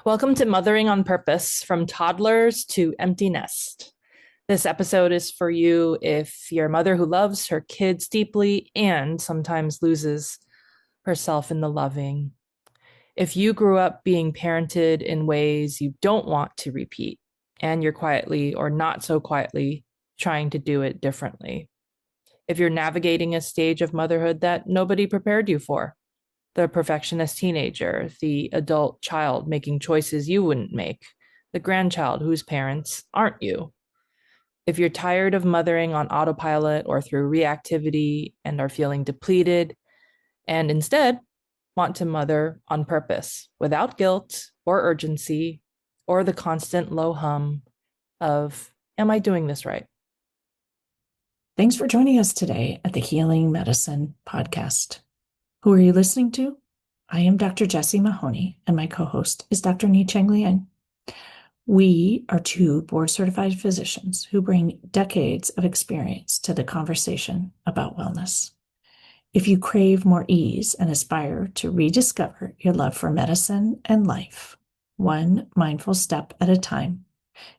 Welcome to Mothering on Purpose, from toddlers to empty nest. This episode is for you if you're a mother who loves her kids deeply and sometimes loses herself in the loving. If you grew up being parented in ways you don't want to repeat, and you're quietly or not so quietly trying to do it differently. If you're navigating a stage of motherhood that nobody prepared you for, the perfectionist teenager, the adult child making choices you wouldn't make, the grandchild whose parents aren't you. If you're tired of mothering on autopilot or through reactivity and are feeling depleted, and instead want to mother on purpose without guilt or urgency or the constant low hum of, am I doing this right? Thanks for joining us today at the Healing Medicine Podcast. Who are you listening to? I am Dr. Jessie Mahoney, and my co-host is Dr. Ni-Cheng and I. We are two board-certified physicians who bring decades of experience to the conversation about wellness. If you crave more ease and aspire to rediscover your love for medicine and life, one mindful step at a time,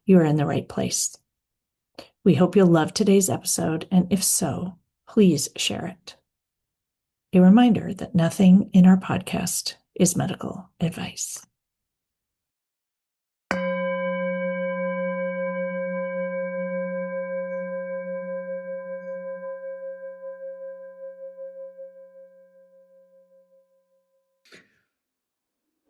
you are in the right place. We hope you'll love today's episode, and if so, please share it. A reminder that nothing in our podcast is medical advice.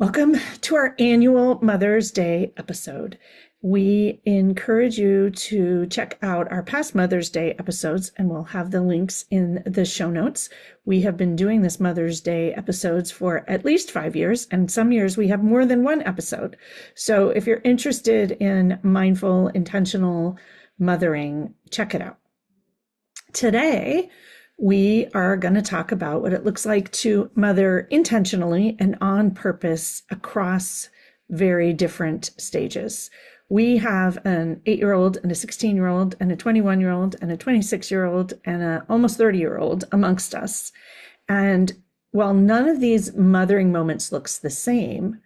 Welcome to our annual Mother's Day episode. We encourage you to check out our past Mother's Day episodes, and we'll have the links in the show notes. We have been doing this Mother's Day episodes for at least 5 years, and some years we have more than one episode. So if you're interested in mindful, intentional mothering, check it out. Today, we are going to talk about what it looks like to mother intentionally and on purpose across very different stages. We have an 8-year-old and a 16-year-old and a 21-year-old and a 26-year-old and an almost 30-year-old amongst us. And while none of these mothering moments looks the same,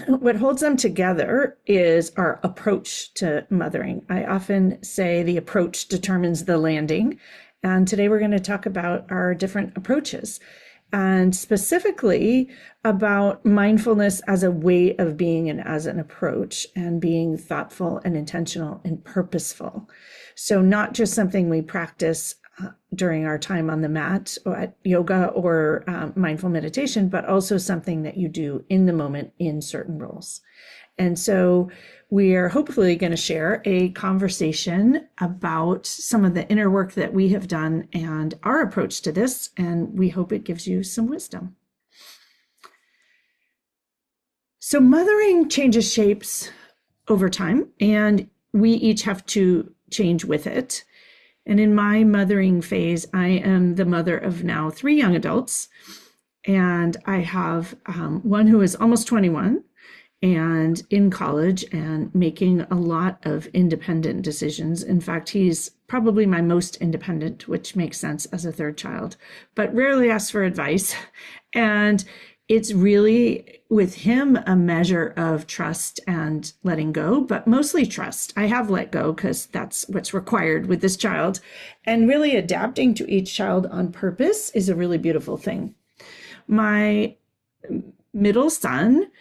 what holds them together is our approach to mothering. I often say the approach determines the landing. And today we're going to talk about our different approaches, and specifically about mindfulness as a way of being and as an approach, and being thoughtful and intentional and purposeful. So not just something we practice during our time on the mat or at yoga or mindful meditation, but also something that you do in the moment in certain roles. And so we are hopefully going to share a conversation about some of the inner work that we have done and our approach to this, and we hope it gives you some wisdom. So mothering changes shapes over time, and we each have to change with it. And in my mothering phase, I am the mother of now 3 young adults, and I have one who is almost 21 and in college and making a lot of independent decisions. In fact, he's probably my most independent, which makes sense as a 3rd child, but rarely asks for advice. And it's really with him a measure of trust and letting go, but mostly trust. I have let go because that's what's required with this child. And really adapting to each child on purpose is a really beautiful thing. My middle son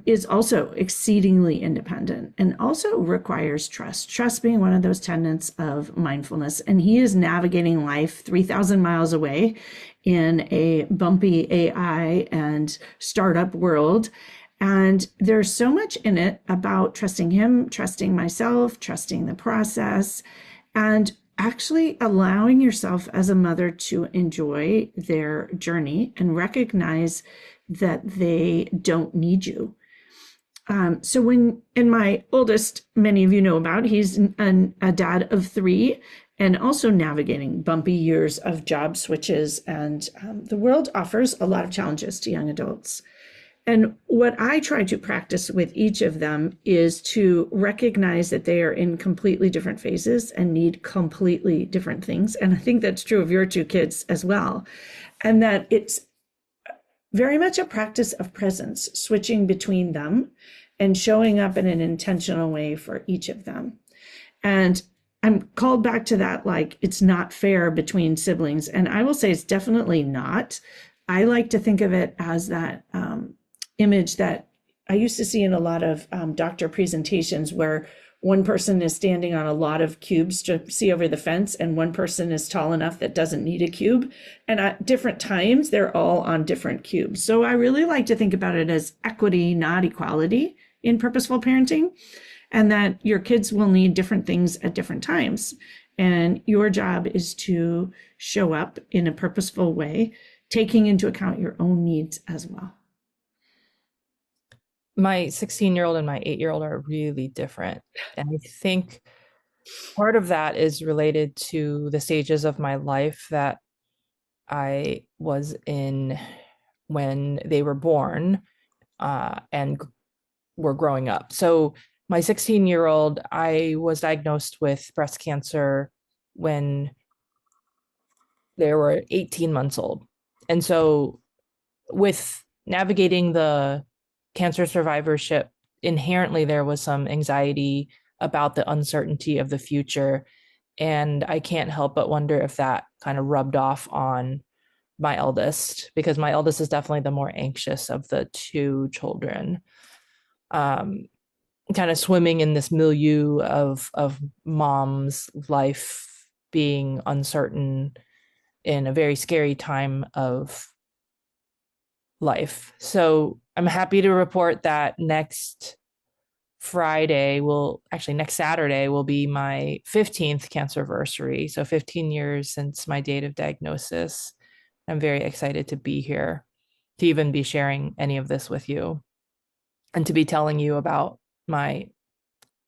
is also exceedingly independent and also requires trust being one of those tenets of mindfulness. And he is navigating life 3,000 miles away in a bumpy AI and startup world. And there's so much in it about trusting him, trusting myself, trusting the process, and actually allowing yourself as a mother to enjoy their journey and recognize that they don't need you. So my oldest, many of you know about, he's a dad of 3 and also navigating bumpy years of job switches. And the world offers a lot of challenges to young adults. And what I try to practice with each of them is to recognize that they are in completely different phases and need completely different things. And I think that's true of your 2 kids as well. And that it's very much a practice of presence, switching between them and showing up in an intentional way for each of them. And I'm called back to that, like it's not fair between siblings. And I will say it's definitely not. I like to think of it as that image that I used to see in a lot of doctor presentations where one person is standing on a lot of cubes to see over the fence, and one person is tall enough that doesn't need a cube. And at different times, they're all on different cubes. So I really like to think about it as equity, not equality in purposeful parenting, and that your kids will need different things at different times. And your job is to show up in a purposeful way, taking into account your own needs as well. My 16-year-old and my 8-year-old are really different. And I think part of that is related to the stages of my life that I was in when they were born and were growing up. So my 16-year-old, I was diagnosed with breast cancer when they were 18 months old. And so with navigating the cancer survivorship, inherently there was some anxiety about the uncertainty of the future. And I can't help but wonder if that kind of rubbed off on my eldest, because my eldest is definitely the more anxious of the two children. Kind of swimming in this milieu of mom's life being uncertain in a very scary time of life. So I'm happy to report that next Saturday will be my 15th cancerversary. So 15 years since my date of diagnosis. I'm very excited to be here, to even be sharing any of this with you, and to be telling you about my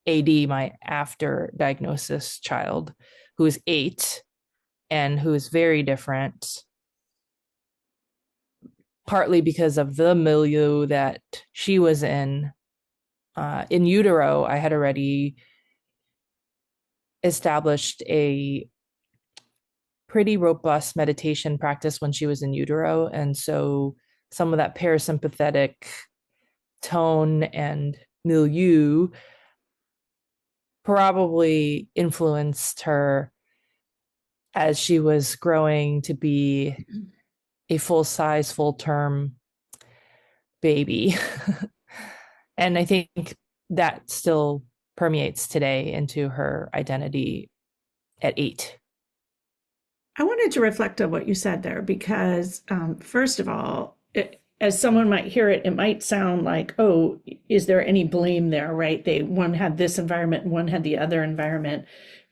my after diagnosis child, who is 8 and who is very different, partly because of the milieu that she was in. In utero, I had already established a pretty robust meditation practice when she was in utero. And so some of that parasympathetic tone and milieu probably influenced her as she was growing to be a full-size, full-term baby. And I think that still permeates today into her identity at 8. I wanted to reflect on what you said there because, first of all, as someone might hear it, it might sound like, oh, is there any blame there, right? One had this environment and one had the other environment.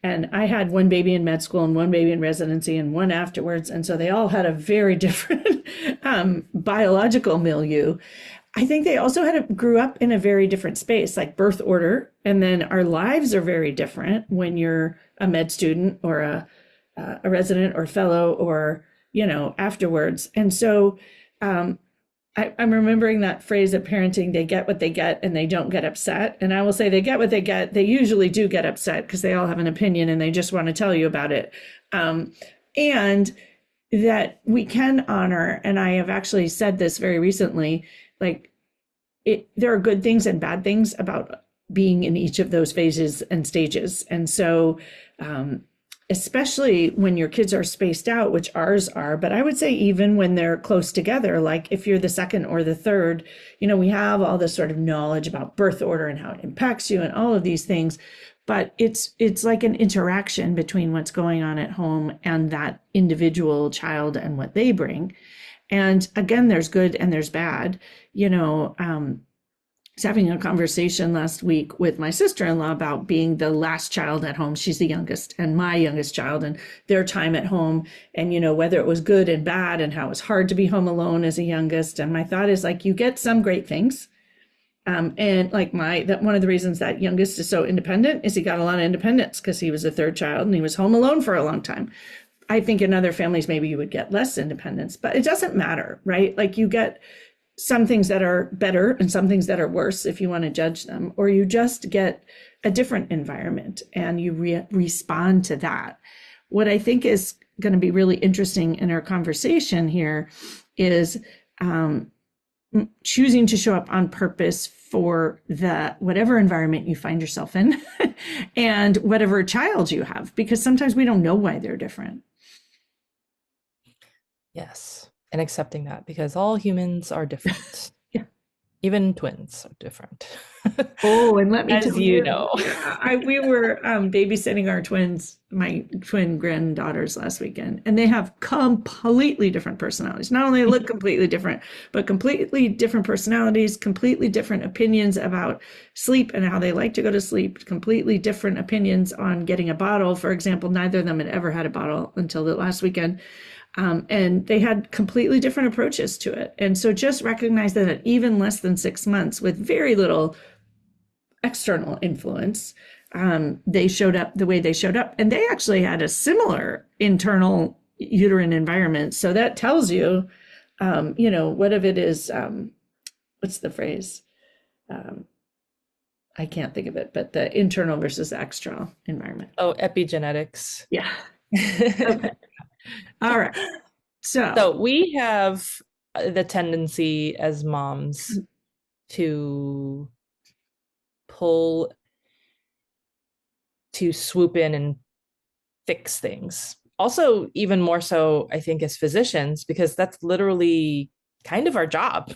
And I had one baby in med school and one baby in residency and one afterwards. And so they all had a very different biological milieu. I think they also grew up in a very different space, like birth order. And then our lives are very different when you're a med student or a resident or fellow or, afterwards. And so I'm remembering that phrase of parenting, they get what they get and they don't get upset. And I will say they get what they get. They usually do get upset because they all have an opinion and they just want to tell you about it. And that we can honor, and I have actually said this very recently, like there are good things and bad things about being in each of those phases and stages. And so, especially when your kids are spaced out, which ours are, but I would say even when they're close together, like if you're the second or the third, we have all this sort of knowledge about birth order and how it impacts you and all of these things. But it's like an interaction between what's going on at home and that individual child and what they bring. And again, there's good and there's bad. I was having a conversation last week with my sister-in-law about being the last child at home. She's the youngest and my youngest child, and their time at home, and whether it was good and bad and how it was hard to be home alone as a youngest. And my thought is like, you get some great things. And like one of the reasons that youngest is so independent is he got a lot of independence because he was a third child and he was home alone for a long time. I think in other families, maybe you would get less independence, but it doesn't matter, right? Like you get some things that are better and some things that are worse if you want to judge them, or you just get a different environment and you respond to that. What I think is going to be really interesting in our conversation here is choosing to show up on purpose for the whatever environment you find yourself in and whatever child you have, because sometimes we don't know why they're different. Yes. And accepting that because all humans are different. Yeah. Even twins are different. Oh, and let me As tell you you, know. we were babysitting our twins, my twin granddaughters last weekend, and they have completely different personalities. Not only look completely different, but completely different personalities, completely different opinions about sleep and how they like to go to sleep, completely different opinions on getting a bottle. For example, neither of them had ever had a bottle until the last weekend. And they had completely different approaches to it. And so just recognize that at even less than 6 months, with very little external influence, they showed up the way they showed up. And they actually had a similar internal uterine environment. So that tells you, what if it is, what's the phrase? I can't think of it, but the internal versus external environment. Oh, epigenetics. Yeah. Okay. All right. So we have the tendency as moms to pull, to swoop in and fix things. Also, even more so, I think, as physicians, because that's literally kind of our job.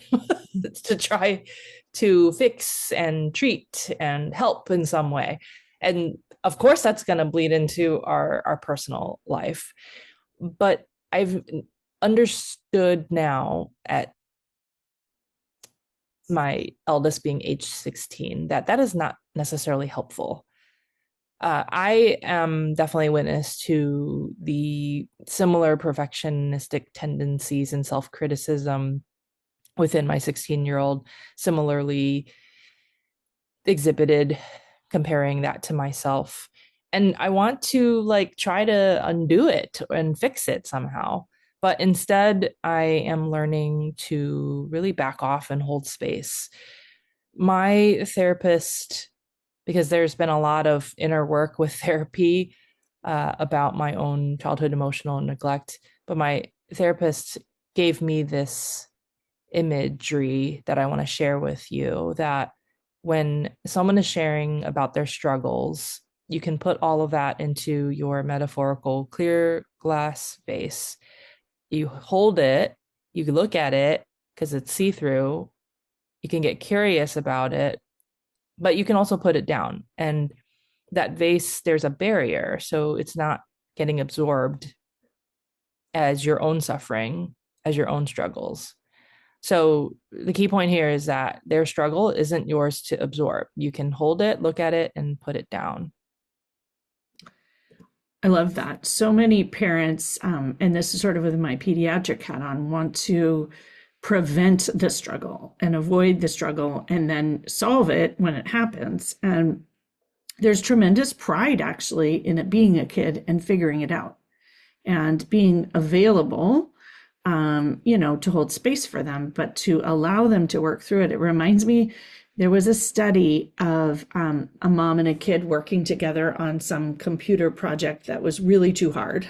It's to try to fix and treat and help in some way. And of course, that's going to bleed into our personal life. But I've understood now at my eldest being age 16 that that is not necessarily helpful. I am definitely a witness to the similar perfectionistic tendencies and self-criticism within my 16-year-old, similarly exhibited, comparing that to myself. And I want to like try to undo it and fix it somehow. But instead, I am learning to really back off and hold space. My therapist, because there's been a lot of inner work with therapy about my own childhood emotional neglect, but my therapist gave me this imagery that I want to share with you, that when someone is sharing about their struggles, you can put all of that into your metaphorical clear glass vase. You hold it, you look at it because it's see through, you can get curious about it, but you can also put it down. And that vase, there's a barrier. So it's not getting absorbed as your own suffering, as your own struggles. So the key point here is that their struggle isn't yours to absorb. You can hold it, look at it, and put it down. I love that. So many parents, and this is sort of with my pediatric hat on, want to prevent the struggle and avoid the struggle and then solve it when it happens. And there's tremendous pride actually in it being a kid and figuring it out and being available, to hold space for them, but to allow them to work through it. It reminds me, there was a study of a mom and a kid working together on some computer project that was really too hard.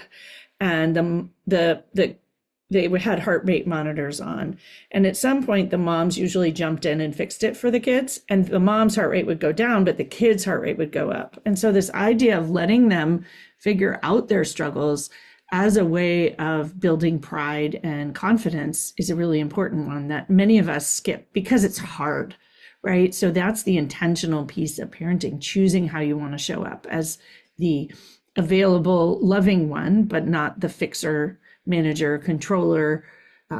And they had heart rate monitors on. And at some point, the moms usually jumped in and fixed it for the kids. And the mom's heart rate would go down, but the kids' heart rate would go up. And so this idea of letting them figure out their struggles as a way of building pride and confidence is a really important one that many of us skip because it's hard, right? So that's the intentional piece of parenting, choosing how you want to show up as the available, loving one, but not the fixer, manager, controller,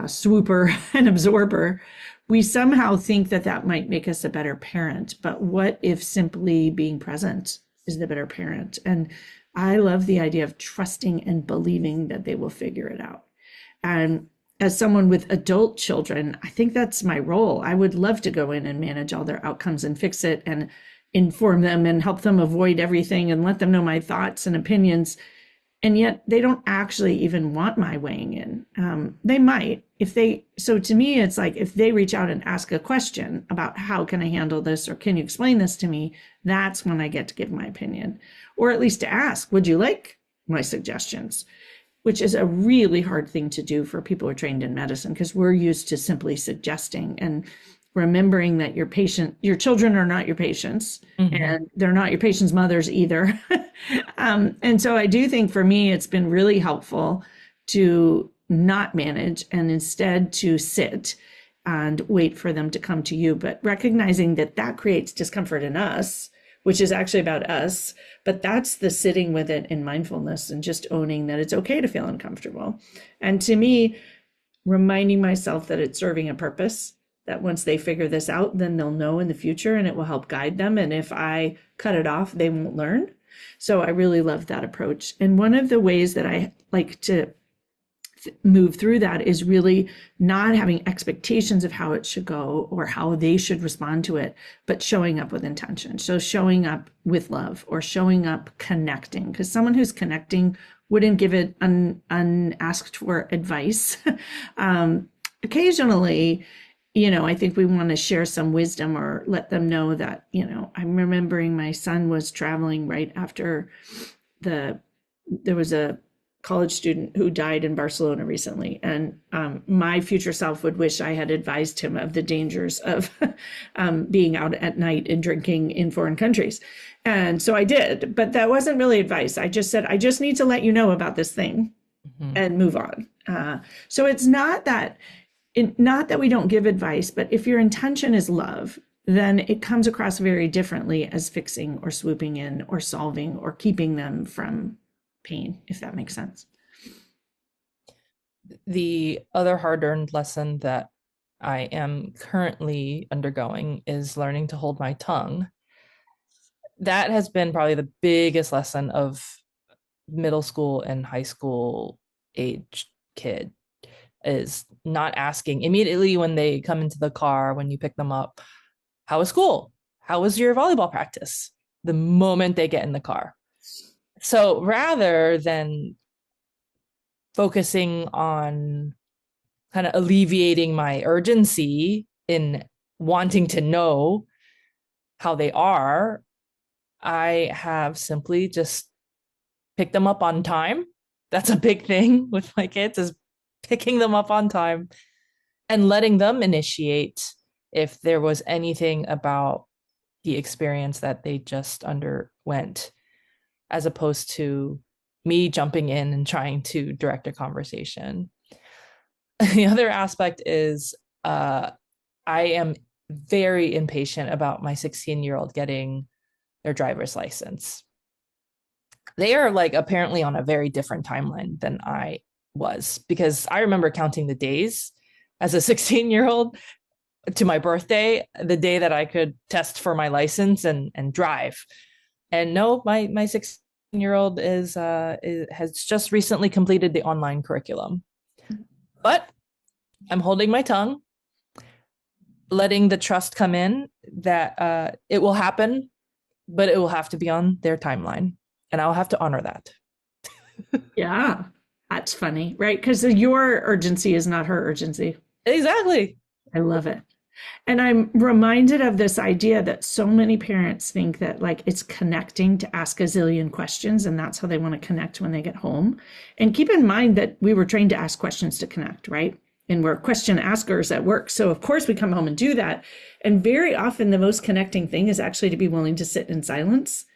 swooper, and absorber. We somehow think that that might make us a better parent, but what if simply being present is the better parent? And I love the idea of trusting and believing that they will figure it out. And as someone with adult children, I think that's my role. I would love to go in and manage all their outcomes and fix it and inform them and help them avoid everything and let them know my thoughts and opinions. And yet they don't actually even want my weighing in. They might so to me, it's like if they reach out and ask a question about how can I handle this, or can you explain this to me? That's when I get to give my opinion, or at least to ask, would you like my suggestions? which is a really hard thing to do for people who are trained in medicine, because we're used to simply suggesting and remembering that your children are not your patients, and they're not your patients' mothers either. And so I do think for me, it's been really helpful to not manage and instead to sit and wait for them to come to you, but recognizing that that creates discomfort in us, which is actually about us. But that's the sitting with it in mindfulness and just owning that it's okay to feel uncomfortable. And to me, reminding myself that it's serving a purpose, that once they figure this out, then they'll know in the future and it will help guide them. And if I cut it off, they won't learn. So I really love that approach. And one of the ways that I like to move through that is really not having expectations of how it should go or how they should respond to it, but showing up with intention. So showing up with love or showing up connecting, because someone who's connecting wouldn't give it unasked for advice. Occasionally, I think we want to share some wisdom or let them know that, I'm remembering my son was traveling right after there was a college student who died in Barcelona recently. And my future self would wish I had advised him of the dangers of being out at night and drinking in foreign countries. And so I did, but that wasn't really advice. I just said, I just need to let you know about this thing and move on. So it's not that we don't give advice, but if your intention is love, then it comes across very differently as fixing or swooping in or solving or keeping them from pain, if that makes sense. The other hard-earned lesson that I am currently undergoing is learning to hold my tongue. That has been probably the biggest lesson of middle school and high school age kid, is not asking immediately when they come into the car, when you pick them up, how was school? How was your volleyball practice? The moment they get in the car. So rather than focusing on kind of alleviating my urgency in wanting to know how they are, I have simply just picked them up on time. That's a big thing with my kids, is picking them up on time and letting them initiate if there was anything about the experience that they just underwent, as opposed to me jumping in and trying to direct a conversation. The other aspect is I am very impatient about my 16-year-old getting their driver's license. They are apparently on a very different timeline than I was, because I remember counting the days as a 16-year-old to my birthday, the day that I could test for my license and drive. And no, my 16-year-old has just recently completed the online curriculum. But I'm holding my tongue, letting the trust come in that it will happen, but it will have to be on their timeline, and I'll have to honor that. Yeah, that's funny, right? Because your urgency is not her urgency. Exactly. I love it. And I'm reminded of this idea that so many parents think that it's connecting to ask a zillion questions, and that's how they want to connect when they get home. And keep in mind that we were trained to ask questions to connect, right? And we're question askers at work. So of course we come home and do that. And very often the most connecting thing is actually to be willing to sit in silence.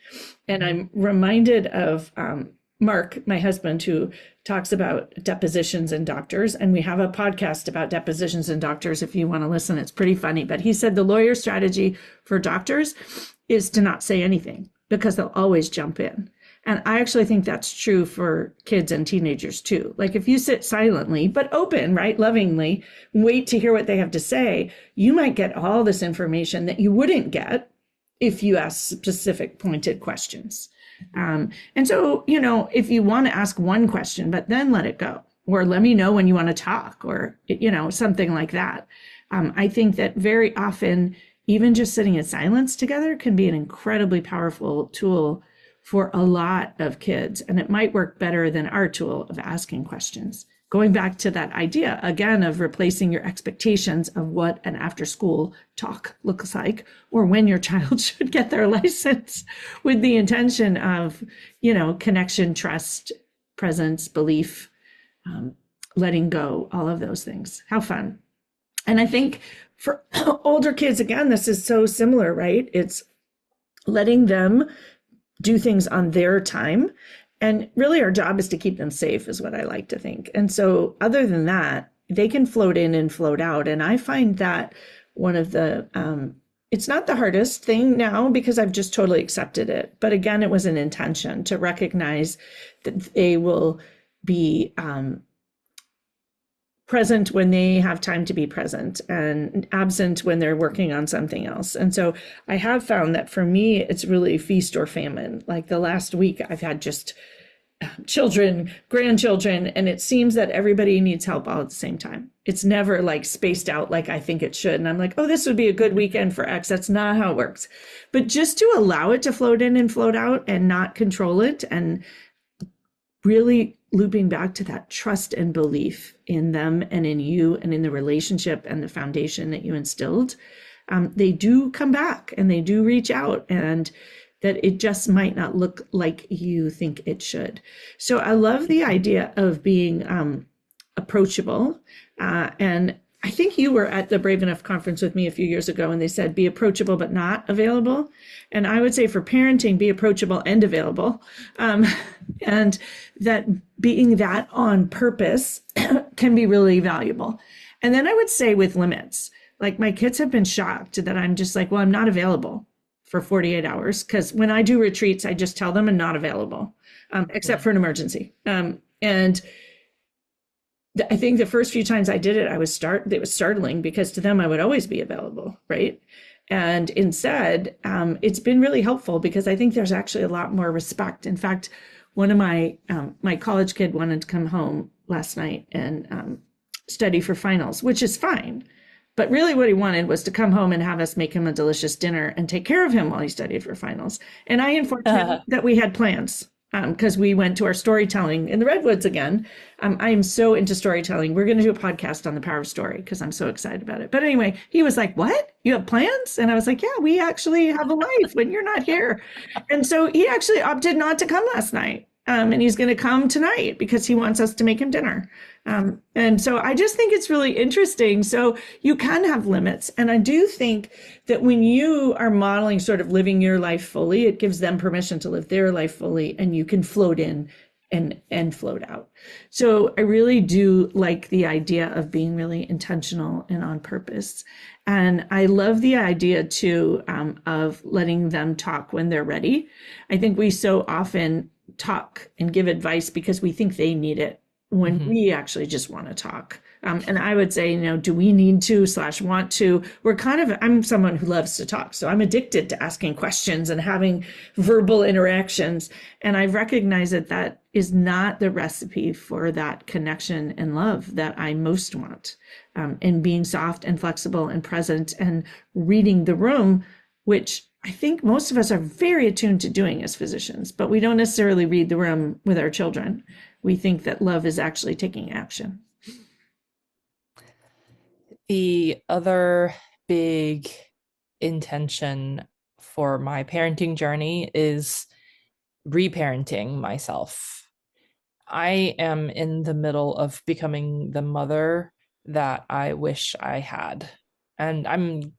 And I'm reminded of Mark, my husband, who talks about depositions in doctors. And we have a podcast about depositions in doctors. If you want to listen, it's pretty funny. But he said the lawyer strategy for doctors is to not say anything, because they'll always jump in. And I actually think that's true for kids and teenagers too. If you sit silently, but open, right, lovingly, wait to hear what they have to say, you might get all this information that you wouldn't get if you ask specific pointed questions. And so, if you want to ask one question, but then let it go, or let me know when you want to talk, or, something like that. I think that very often, even just sitting in silence together can be an incredibly powerful tool for a lot of kids. And it might work better than our tool of asking questions. Going back to that idea, again, of replacing your expectations of what an after school talk looks like, or when your child should get their license, with the intention of, connection, trust, presence, belief, letting go, all of those things. How fun. And I think for older kids, again, this is so similar, right? It's letting them do things on their time. And really, our job is to keep them safe, is what I like to think. And so, other than that, they can float in and float out. And I find that one of the, it's not the hardest thing now because I've just totally accepted it. But again, it was an intention to recognize that they will be present when they have time to be present and absent when they're working on something else. And so I have found that for me, it's really feast or famine. Like the last week, I've had just children, grandchildren, and it seems that everybody needs help all at the same time. It's never like spaced out like I think it should. And I'm like, oh, this would be a good weekend for X. That's not how it works. But just to allow it to float in and float out and not control it, and really looping back to that trust and belief in them and in you and in the relationship and the foundation that you instilled, they do come back and they do reach out, and that it just might not look like you think it should. So I love the idea of being approachable. And I think you were at the Brave Enough conference with me a few years ago, and they said, be approachable but not available. And I would say for parenting, be approachable and available. And that being that on purpose can be really valuable. And then I would say with limits, like my kids have been shocked that I'm just like, well, I'm not available for 48 hours. Because when I do retreats, I just tell them I'm not available, except for an emergency. And I think the first few times I did it, it was startling because to them, I would always be available, right? And instead, it's been really helpful because I think there's actually a lot more respect. In fact, one of my college kid wanted to come home last night and study for finals, which is fine. But really what he wanted was to come home and have us make him a delicious dinner and take care of him while he studied for finals. And I informed him that we had plans because we went to our storytelling in the Redwoods again. I am so into storytelling. We're going to do a podcast on the power of story because I'm so excited about it. But anyway, he was like, what? You have plans? And I was like, yeah, we actually have a life when you're not here. And so he actually opted not to come last night. And he's going to come tonight because he wants us to make him dinner. And so I just think it's really interesting. So you can have limits. And I do think that when you are modeling sort of living your life fully, it gives them permission to live their life fully, and you can float in and float out. So I really do like the idea of being really intentional and on purpose. And I love the idea too of letting them talk when they're ready. I think we so often talk and give advice because we think they need it when we actually just want to talk. And I would say, do we need to / want to? I'm someone who loves to talk. So I'm addicted to asking questions and having verbal interactions. And I've recognized that that is not the recipe for that connection and love that I most want. And being soft and flexible and present and reading the room, which I think most of us are very attuned to doing as physicians, but we don't necessarily read the room with our children. We think that love is actually taking action. The other big intention for my parenting journey is reparenting myself. I am in the middle of becoming the mother that I wish I had. And I'm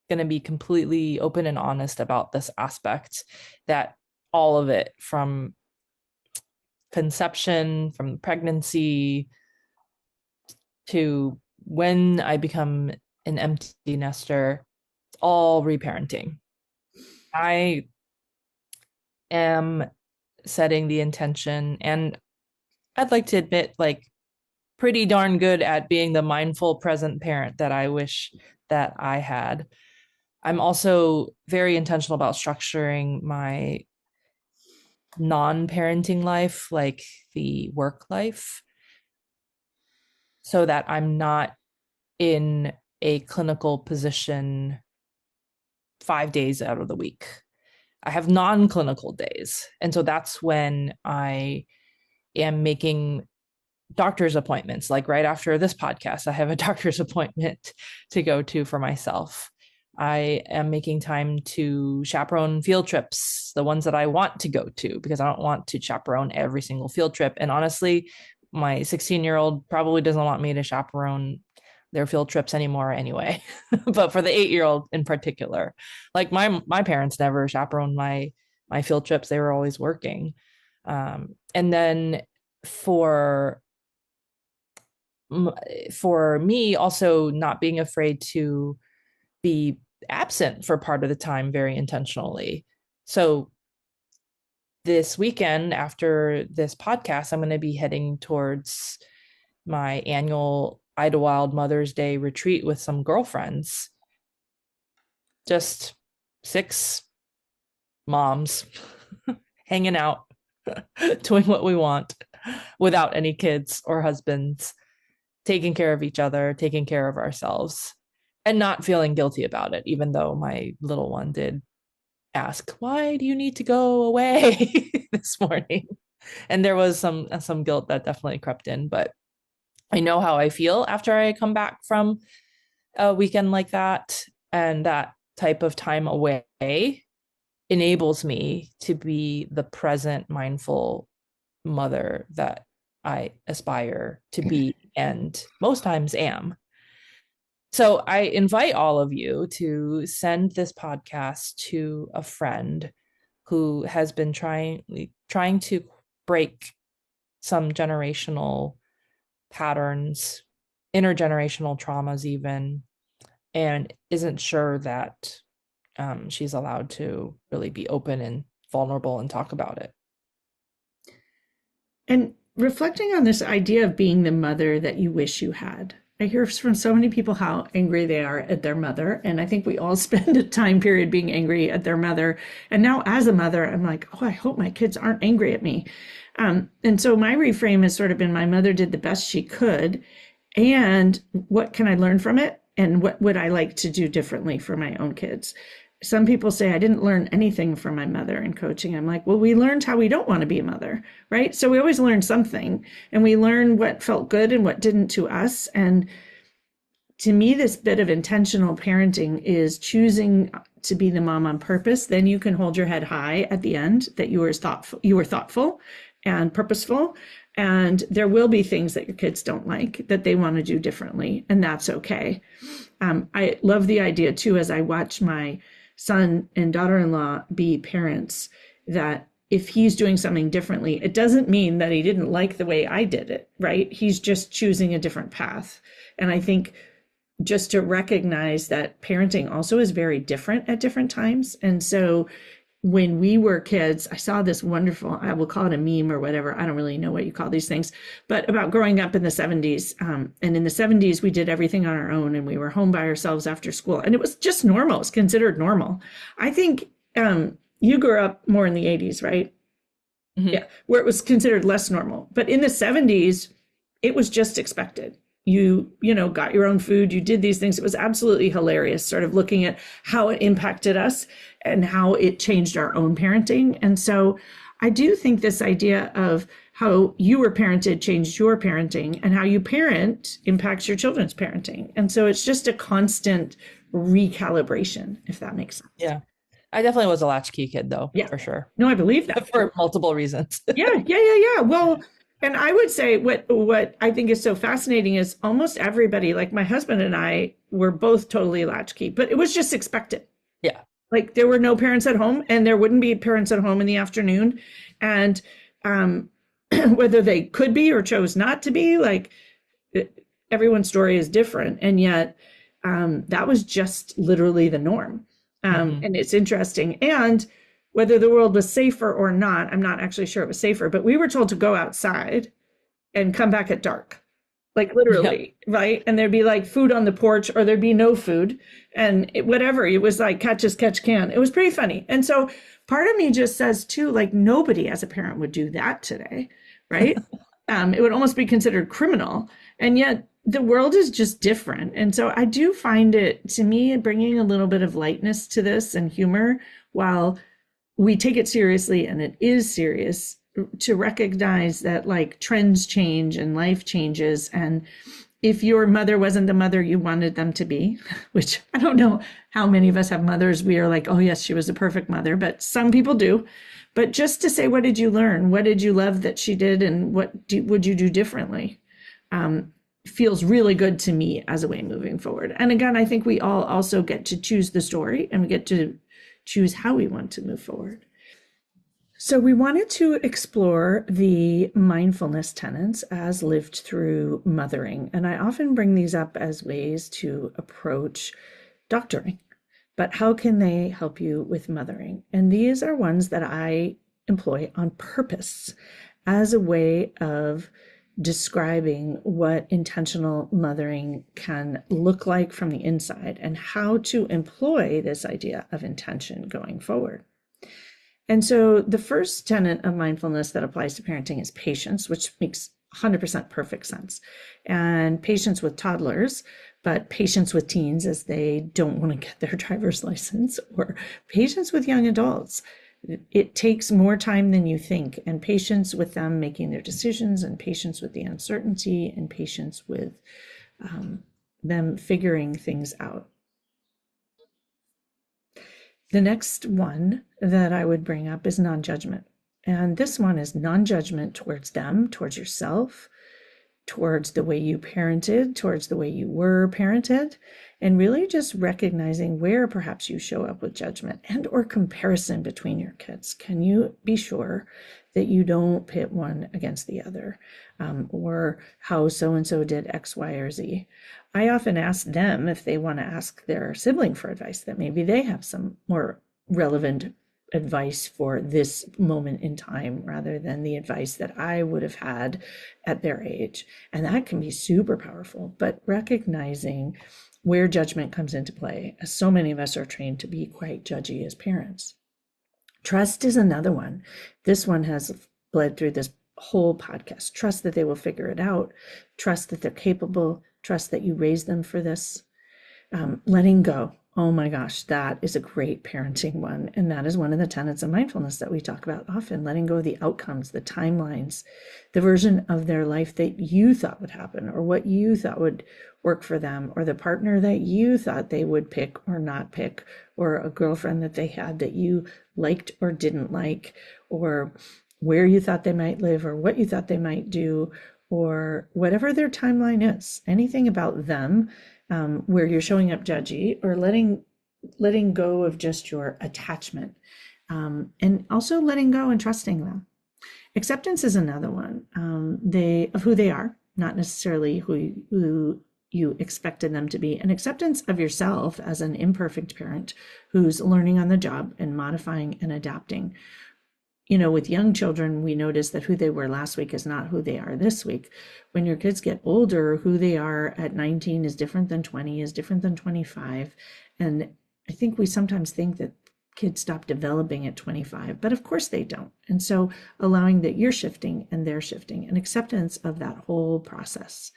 going to be completely open and honest about this aspect, that all of it from conception, from pregnancy to when I become an empty nester, it's all reparenting. I am setting the intention, and I'd like to admit, like, pretty darn good at being the mindful present parent that I wish that I had. I'm also very intentional about structuring my non-parenting life, like the work life, so that I'm not in a clinical position 5 days out of the week. I have non-clinical days. And so that's when I am making doctor's appointments. Like right after this podcast, I have a doctor's appointment to go to for myself. I am making time to chaperone field trips, the ones that I want to go to, because I don't want to chaperone every single field trip. And honestly, my 16-year-old probably doesn't want me to chaperone their field trips anymore anyway. But for the 8-year-old in particular, like my parents never chaperoned my field trips. They were always working. And then for for me, also not being afraid to be absent for part of the time very intentionally. So this weekend after this podcast, I'm going to be heading towards my annual Idlewild Mother's Day retreat with some girlfriends. Just 6 moms hanging out, doing what we want without any kids or husbands, taking care of each other, taking care of ourselves, and not feeling guilty about it, even though my little one did ask, "Why do you need to go away?" this morning. And there was some guilt that definitely crept in, but I know how I feel after I come back from a weekend like that, and that type of time away enables me to be the present, mindful mother that I aspire to be and most times am. So I invite all of you to send this podcast to a friend who has been trying to break some generational patterns, intergenerational traumas even, and isn't sure that she's allowed to really be open and vulnerable and talk about it. And reflecting on this idea of being the mother that you wish you had. I hear from so many people how angry they are at their mother. And I think we all spend a time period being angry at their mother. And now as a mother, I'm like, oh, I hope my kids aren't angry at me. And so my reframe has sort of been my mother did the best she could. And what can I learn from it? And what would I like to do differently for my own kids? Some people say I didn't learn anything from my mother in coaching. I'm like, well, we learned how we don't want to be a mother, right? So we always learn something, and we learn what felt good and what didn't to us. And to me, this bit of intentional parenting is choosing to be the mom on purpose. Then you can hold your head high at the end that you were thoughtful and purposeful. And there will be things that your kids don't like that they want to do differently, and that's okay. I love the idea too, as I watch my son and daughter-in-law be parents, that if he's doing something differently, it doesn't mean that he didn't like the way I did it, right? He's just choosing a different path. And I think just to recognize that parenting also is very different at different times. And so when we were kids, I saw this wonderful, I will call it a meme or whatever. I don't really know what you call these things, but about growing up in the 70s. And in the 70s, we did everything on our own and we were home by ourselves after school. And it was just normal. It's considered normal. I think you grew up more in the 80s, right? Mm-hmm. Yeah, where it was considered less normal. But in the 70s, it was just expected. You got your own food, you did these things. It was absolutely hilarious, sort of looking at how it impacted us and how it changed our own parenting. And so I do think this idea of how you were parented changed your parenting, and how you parent impacts your children's parenting. And so it's just a constant recalibration, if that makes sense. Yeah. I definitely was a latchkey kid though, yeah, for sure. No, I believe that. For multiple reasons. Yeah. Well, and I would say what I think is so fascinating is almost everybody, like my husband and I, were both totally latchkey, but it was just expected. Yeah. Like there were no parents at home, and there wouldn't be parents at home in the afternoon. And whether they could be or chose not to be, like everyone's story is different. And yet that was just literally the norm. And it's interesting. And whether the world was safer or not, I'm not actually sure it was safer, but we were told to go outside and come back at dark, like literally, right? And there'd be like food on the porch, or there'd be no food, and whatever. It was like catch as catch can. It was pretty funny. And so part of me just says too, like nobody as a parent would do that today, right? It would almost be considered criminal. And yet the world is just different. And so I do find it, to me, bringing a little bit of lightness to this and humor, while we take it seriously, and it is serious, to recognize that like trends change and life changes. And if your mother wasn't the mother you wanted them to be, which I don't know how many of us have mothers we are like, oh yes, she was a perfect mother, but some people do. But just to say, what did you learn? What did you love that she did? And would you do differently? Feels really good to me as a way moving forward. And again, I think we all also get to choose the story, and we get to choose how we want to move forward. So we wanted to explore the mindfulness tenets as lived through mothering. And I often bring these up as ways to approach doctoring. But how can they help you with mothering? And these are ones that I employ on purpose as a way of describing what intentional mothering can look like from the inside and how to employ this idea of intention going forward. And so the first tenet of mindfulness that applies to parenting is patience, which makes 100% perfect sense. And patience with toddlers, but patience with teens as they don't want to get their driver's license, or patience with young adults. It takes more time than you think, and patience with them making their decisions, and patience with the uncertainty, and patience with them figuring things out. The next one that I would bring up is non-judgment. And this one is non-judgment towards them, towards yourself, towards the way you parented, towards the way you were parented, and really just recognizing where perhaps you show up with judgment and or comparison between your kids. Can you be sure that you don't pit one against the other, or how so-and-so did X, Y, or Z? I often ask them if they want to ask their sibling for advice, that maybe they have some more relevant advice for this moment in time rather than the advice that I would have had at their age. And that can be super powerful, but recognizing where judgment comes into play, as so many of us are trained to be quite judgy as parents. Trust is another one. This one has bled through this whole podcast. Trust that they will figure it out. Trust that they're capable. Trust that you raised them for this. Letting go. Oh my gosh, that is a great parenting one. And that is one of the tenets of mindfulness that we talk about often, letting go of the outcomes, the timelines, the version of their life that you thought would happen, or what you thought would work for them, or the partner that you thought they would pick or not pick, or a girlfriend that they had that you liked or didn't like, or where you thought they might live, or what you thought they might do, or whatever their timeline is, anything about them. Where you're showing up judgy, or letting go of just your attachment, and also letting go and trusting them. Acceptance is another one. Of who they are, not necessarily who you expected them to be, and acceptance of yourself as an imperfect parent who's learning on the job and modifying and adapting. You know, with young children, we notice that who they were last week is not who they are this week. When your kids get older, who they are at 19 is different than 20, is different than 25. And I think we sometimes think that kids stop developing at 25, but of course they don't. And so allowing that you're shifting and they're shifting, and acceptance of that whole process.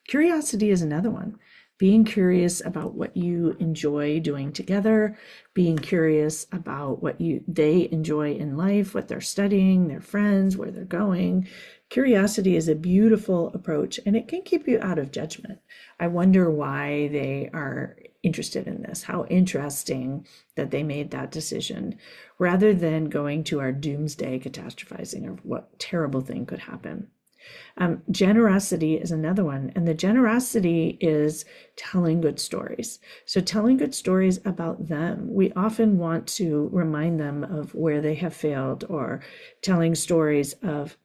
Curiosity is another one. Being curious about what you enjoy doing together, being curious about what they enjoy in life, what they're studying, their friends, where they're going. Curiosity is a beautiful approach, and it can keep you out of judgment. I wonder why they are interested in this, how interesting that they made that decision, rather than going to our doomsday catastrophizing of what terrible thing could happen. Generosity is another one. And the generosity is telling good stories. So telling good stories about them. We often want to remind them of where they have failed, or telling stories of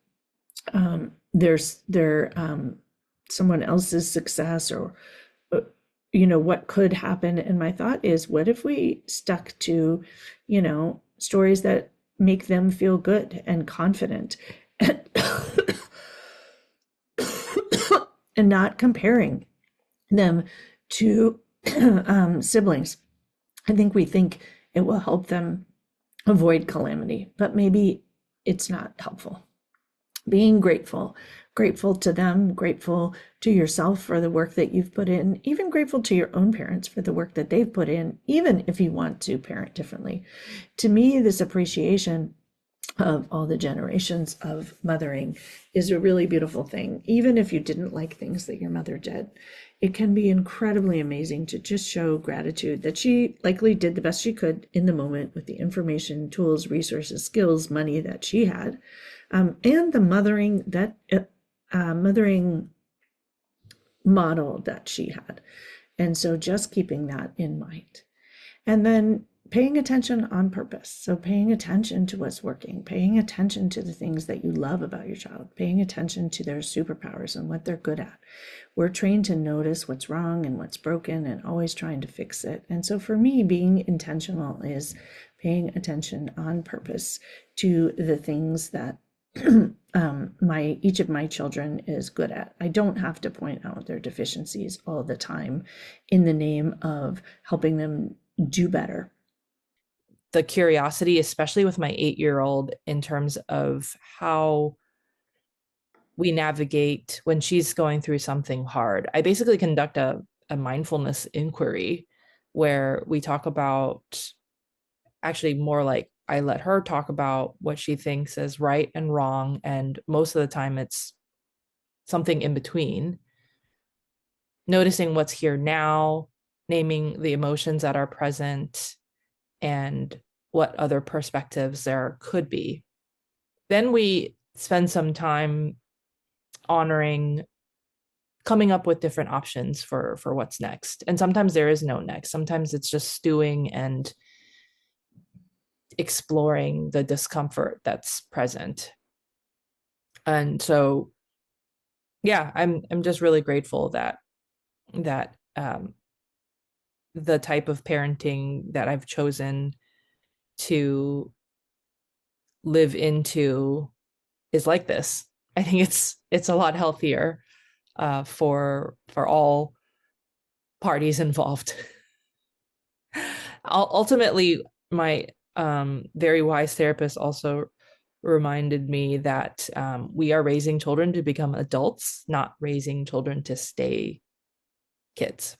someone else's success, or what could happen. And my thought is, what if we stuck to, stories that make them feel good and confident, and not comparing them to siblings. I think we think it will help them avoid calamity, but maybe it's not helpful. Being grateful to them, grateful to yourself for the work that you've put in, even grateful to your own parents for the work that they've put in, even if you want to parent differently. To me, this appreciation of all the generations of mothering is a really beautiful thing. Even if you didn't like things that your mother did, it can be incredibly amazing to just show gratitude that she likely did the best she could in the moment with the information, tools, resources, skills, money that she had, and the mothering model that she had. And so just keeping that in mind. And then paying attention on purpose. So paying attention to what's working, paying attention to the things that you love about your child, paying attention to their superpowers and what they're good at. We're trained to notice what's wrong and what's broken and always trying to fix it. And so for me, being intentional is paying attention on purpose to the things that each of my children is good at. I don't have to point out their deficiencies all the time in the name of helping them do better. The curiosity, especially with my 8-year-old, in terms of how we navigate when she's going through something hard. I basically conduct a mindfulness inquiry where we talk about, actually more like I let her talk about what she thinks is right and wrong. And most of the time it's something in between. Noticing what's here now, naming the emotions that are present, and what other perspectives there could be. Then we spend some time honoring coming up with different options for what's next. And sometimes there is no next. Sometimes it's just stewing and exploring the discomfort that's present. And so yeah, I'm just really grateful that the type of parenting that I've chosen to live into is like this. I think it's a lot healthier for all parties involved. Ultimately, my very wise therapist also reminded me that we are raising children to become adults, not raising children to stay kids.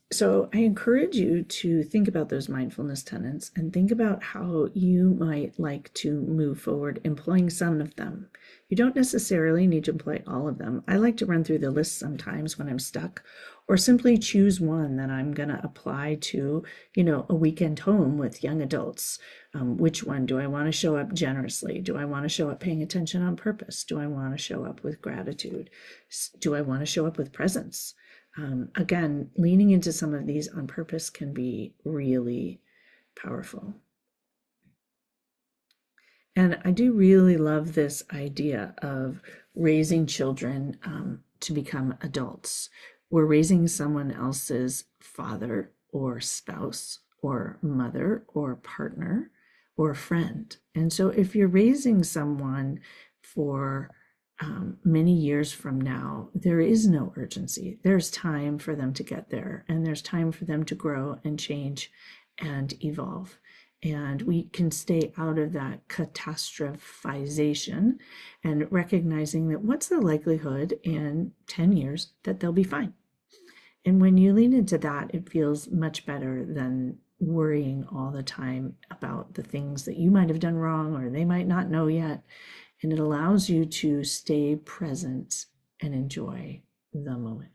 So I encourage you to think about those mindfulness tenets and think about how you might like to move forward employing some of them. You don't necessarily need to employ all of them. I like to run through the list sometimes when I'm stuck, or simply choose one that I'm going to apply to, a weekend home with young adults. Which one? Do I want to show up generously? Do I want to show up paying attention on purpose? Do I want to show up with gratitude? Do I want to show up with presence? Again, leaning into some of these on purpose can be really powerful. And I do really love this idea of raising children to become adults. We're raising someone else's father or spouse or mother or partner or friend. And so if you're raising someone for many years from now, there is no urgency. There's time for them to get there, and there's time for them to grow and change and evolve. And we can stay out of that catastrophization and recognizing that what's the likelihood in 10 years that they'll be fine. And when you lean into that, it feels much better than worrying all the time about the things that you might have done wrong or they might not know yet. And it allows you to stay present and enjoy the moment.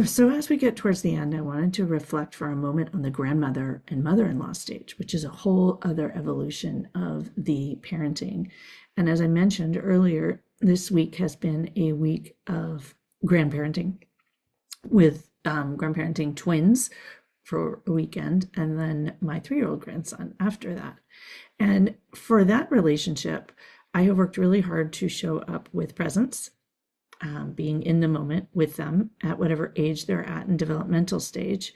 So as we get towards the end, I wanted to reflect for a moment on the grandmother and mother-in-law stage, which is a whole other evolution of the parenting. And as I mentioned earlier, this week has been a week of grandparenting with grandparenting twins for a weekend, and then my 3-year-old grandson after that. And for that relationship, I have worked really hard to show up with presence, being in the moment with them at whatever age they're at in developmental stage,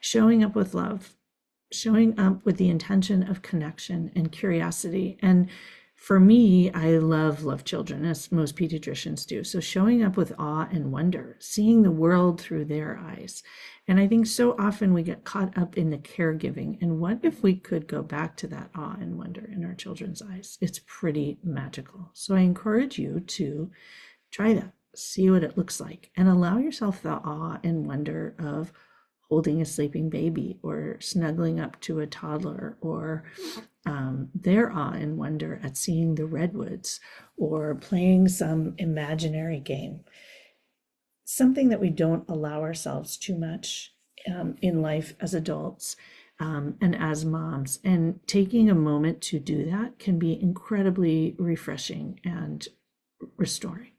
showing up with love, showing up with the intention of connection and curiosity. And for me, I love children, as most pediatricians do. So showing up with awe and wonder, seeing the world through their eyes. And I think so often we get caught up in the caregiving. And what if we could go back to that awe and wonder in our children's eyes? It's pretty magical. So I encourage you to try that, see what it looks like, and allow yourself the awe and wonder of holding a sleeping baby or snuggling up to a toddler, or their awe and wonder at seeing the redwoods, or playing some imaginary game. Something that we don't allow ourselves too much in life as adults and as moms. And taking a moment to do that can be incredibly refreshing and restoring.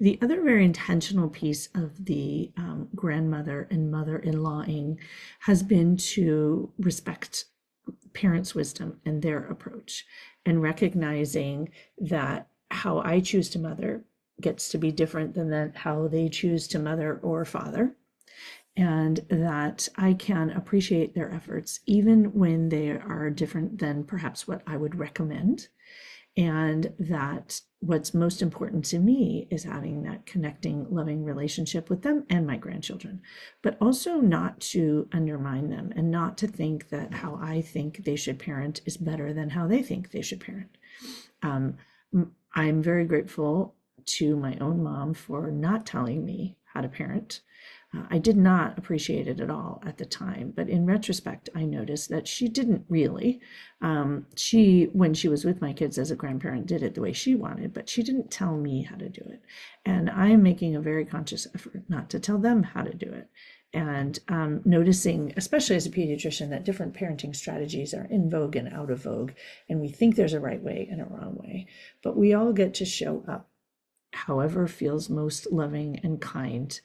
The other very intentional piece of the grandmother and mother-in-lawing has been to respect parents' wisdom and their approach, and recognizing that how I choose to mother gets to be different than how they choose to mother or father, and that I can appreciate their efforts even when they are different than perhaps what I would recommend, and that what's most important to me is having that connecting, loving relationship with them and my grandchildren, but also not to undermine them and not to think that how I think they should parent is better than how they think they should parent. I'm very grateful to my own mom for not telling me how to parent. I did not appreciate it at all at the time, but in retrospect, I noticed that she didn't really. When she was with my kids as a grandparent, did it the way she wanted, but she didn't tell me how to do it. And I am making a very conscious effort not to tell them how to do it. And noticing, especially as a pediatrician, that different parenting strategies are in vogue and out of vogue, and we think there's a right way and a wrong way, but we all get to show up however feels most loving and kind.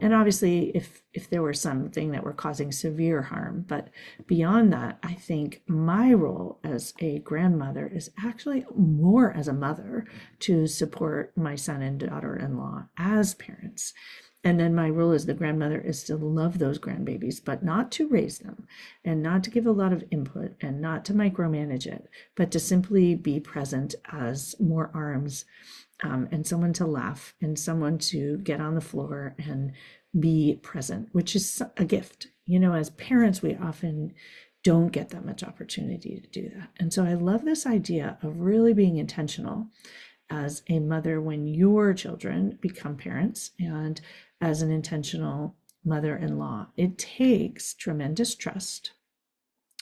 And obviously, if there were something that were causing severe harm, but beyond that, I think my role as a grandmother is actually more as a mother to support my son and daughter-in-law as parents. And then my role as the grandmother is to love those grandbabies, but not to raise them, and not to give a lot of input, and not to micromanage it, but to simply be present as more arms, and someone to laugh, and someone to get on the floor and be present, which is a gift. As parents, we often don't get that much opportunity to do that. And so I love this idea of really being intentional as a mother when your children become parents, and as an intentional mother-in-law. It takes tremendous trust.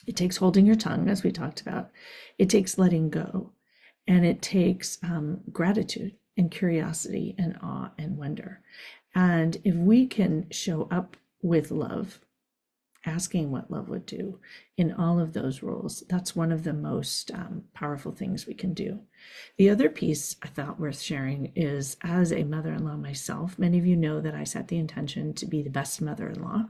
It takes holding your tongue, as we talked about. It takes letting go. And it takes gratitude and curiosity and awe and wonder. And if we can show up with love, asking what love would do in all of those roles, that's one of the most powerful things we can do. The other piece I thought worth sharing is, as a mother-in-law myself, many of you know that I set the intention to be the best mother-in-law.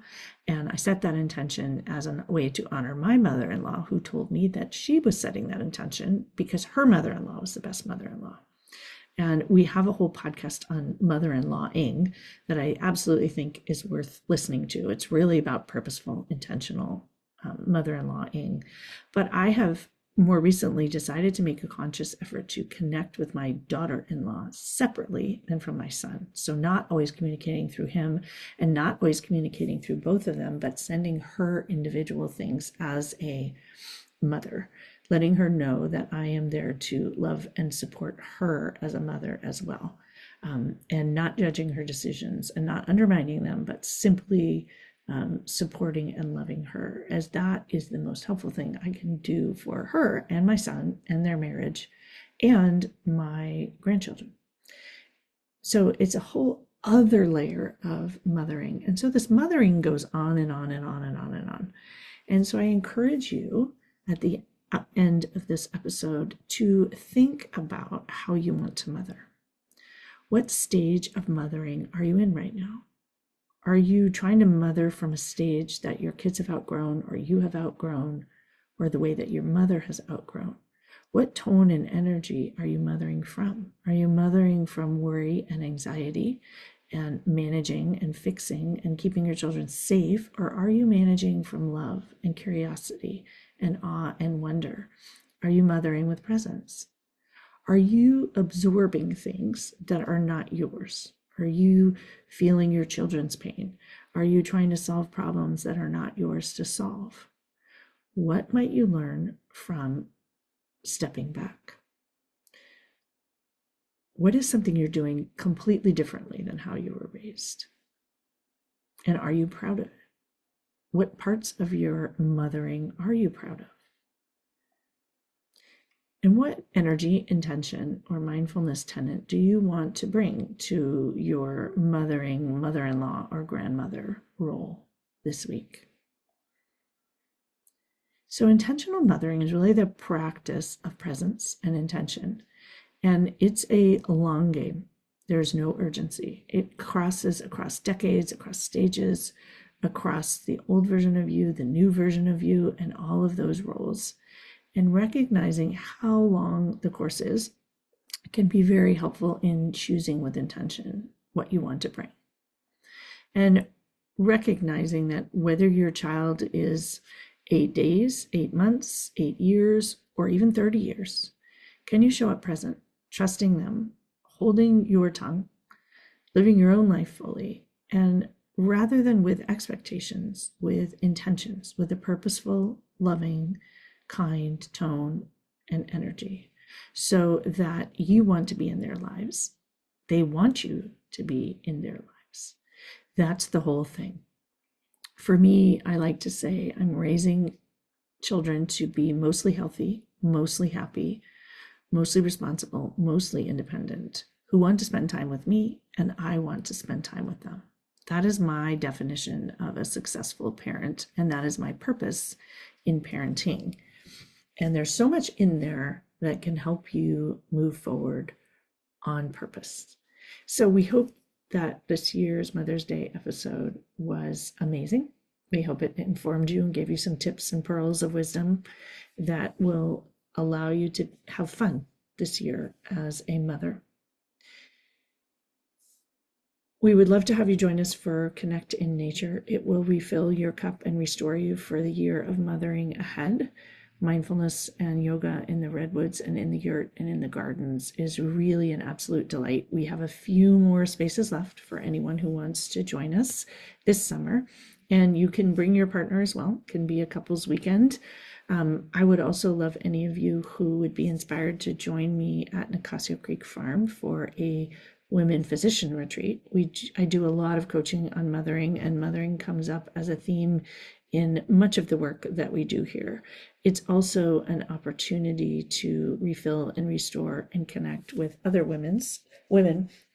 And I set that intention as a way to honor my mother-in-law, who told me that she was setting that intention because her mother-in-law was the best mother-in-law. And we have a whole podcast on mother-in-lawing that I absolutely think is worth listening to. It's really about purposeful, intentional mother-in-lawing. But I have more recently decided to make a conscious effort to connect with my daughter-in-law separately than from my son. So not always communicating through him, and not always communicating through both of them, but sending her individual things as a mother, letting her know that I am there to love and support her as a mother as well, and not judging her decisions and not undermining them, but simply supporting and loving her, as that is the most helpful thing I can do for her and my son and their marriage and my grandchildren. So it's a whole other layer of mothering. And so this mothering goes on and on and on and on and on. And so I encourage you at the end of this episode to think about how you want to mother. What stage of mothering are you in right now? Are you trying to mother from a stage that your kids have outgrown, or you have outgrown, or the way that your mother has outgrown? What tone and energy are you mothering from? Are you mothering from worry and anxiety and managing and fixing and keeping your children safe? Or are you managing from love and curiosity and awe and wonder? Are you mothering with presence? Are you absorbing things that are not yours? Are you feeling your children's pain? Are you trying to solve problems that are not yours to solve? What might you learn from stepping back? What is something you're doing completely differently than how you were raised? And are you proud of it? What parts of your mothering are you proud of? And what energy, intention, or mindfulness tenet do you want to bring to your mothering, mother-in-law, or grandmother role this week? So intentional mothering is really the practice of presence and intention. And it's a long game. There's no urgency. It crosses across decades, across stages, across the old version of you, the new version of you, and all of those roles. And recognizing how long the course is can be very helpful in choosing with intention what you want to bring. And recognizing that whether your child is 8 days, 8 months, 8 years, or even 30 years, can you show up present, trusting them, holding your tongue, living your own life fully, and rather than with expectations, with intentions, with a purposeful, loving, kind tone and energy, so that you want to be in their lives. They want you to be in their lives. That's the whole thing. For me, I like to say I'm raising children to be mostly healthy, mostly happy, mostly responsible, mostly independent, who want to spend time with me, and I want to spend time with them. That is my definition of a successful parent, and that is my purpose in parenting. And there's so much in there that can help you move forward on purpose. So we hope that this year's Mother's Day episode was amazing. We hope it informed you and gave you some tips and pearls of wisdom that will allow you to have fun this year as a mother. We would love to have you join us for Connect in Nature. It will refill your cup and restore you for the year of mothering ahead. Mindfulness and yoga in the redwoods and in the yurt and in the gardens is really an absolute delight. We have a few more spaces left for anyone who wants to join us this summer. And you can bring your partner as well. It can be a couples weekend. I would also love any of you who would be inspired to join me at Nicasio Creek Farm for a women physician retreat. I do a lot of coaching on mothering, and mothering comes up as a theme in much of the work that we do here. It's also an opportunity to refill and restore and connect with other women,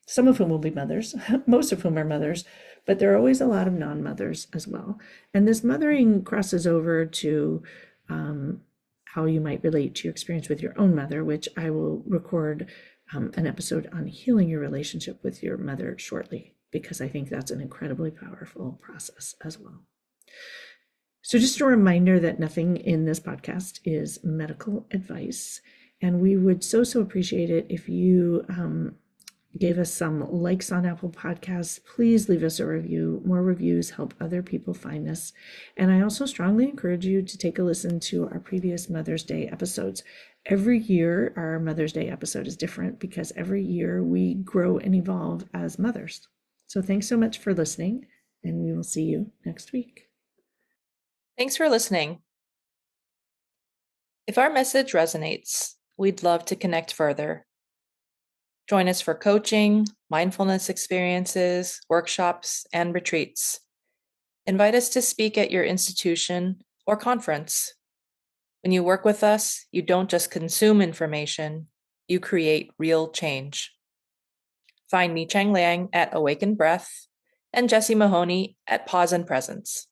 some of whom will be mothers, most of whom are mothers, but there are always a lot of non-mothers as well. And this mothering crosses over to how you might relate to your experience with your own mother, which I will record an episode on healing your relationship with your mother shortly, because I think that's an incredibly powerful process as well. So just a reminder that nothing in this podcast is medical advice, and we would so appreciate it if you gave us some likes on Apple Podcasts. Please leave us a review. More reviews help other people find us. And I also strongly encourage you to take a listen to our previous Mother's Day episodes. Every year, our Mother's Day episode is different because every year we grow and evolve as mothers. So thanks so much for listening, and we will see you next week. Thanks for listening. If our message resonates, we'd love to connect further. Join us for coaching, mindfulness experiences, workshops, and retreats. Invite us to speak at your institution or conference. When you work with us, you don't just consume information, you create real change. Find Ni-Cheng Liang at Awakened Breath and Jessie Mahoney at Pause and Presence.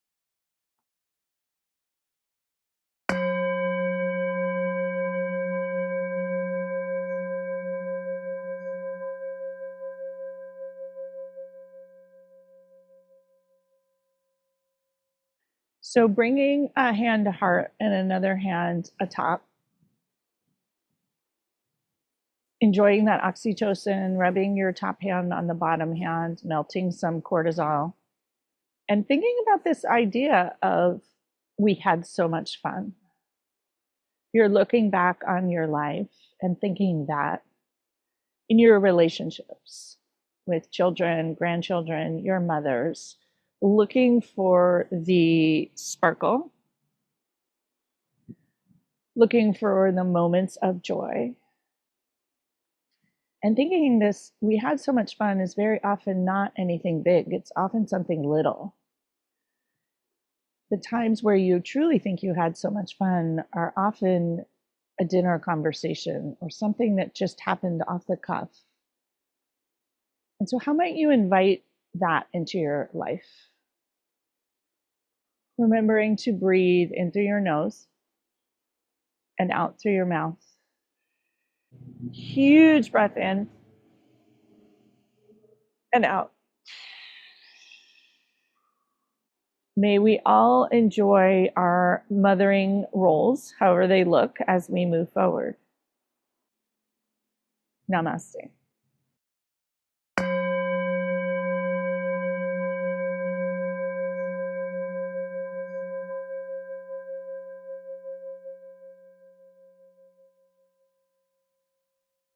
So bringing a hand to heart and another hand atop, enjoying that oxytocin, rubbing your top hand on the bottom hand, melting some cortisol, and thinking about this idea of we had so much fun. You're looking back on your life and thinking that in your relationships with children, grandchildren, your mothers, looking for the sparkle, looking for the moments of joy. And thinking this, we had so much fun is very often not anything big. It's often something little. The times where you truly think you had so much fun are often a dinner conversation or something that just happened off the cuff. And so, how might you invite that into your life? Remembering to breathe in through your nose and out through your mouth. Huge breath in and out. May we all enjoy our mothering roles, however they look, as we move forward. Namaste.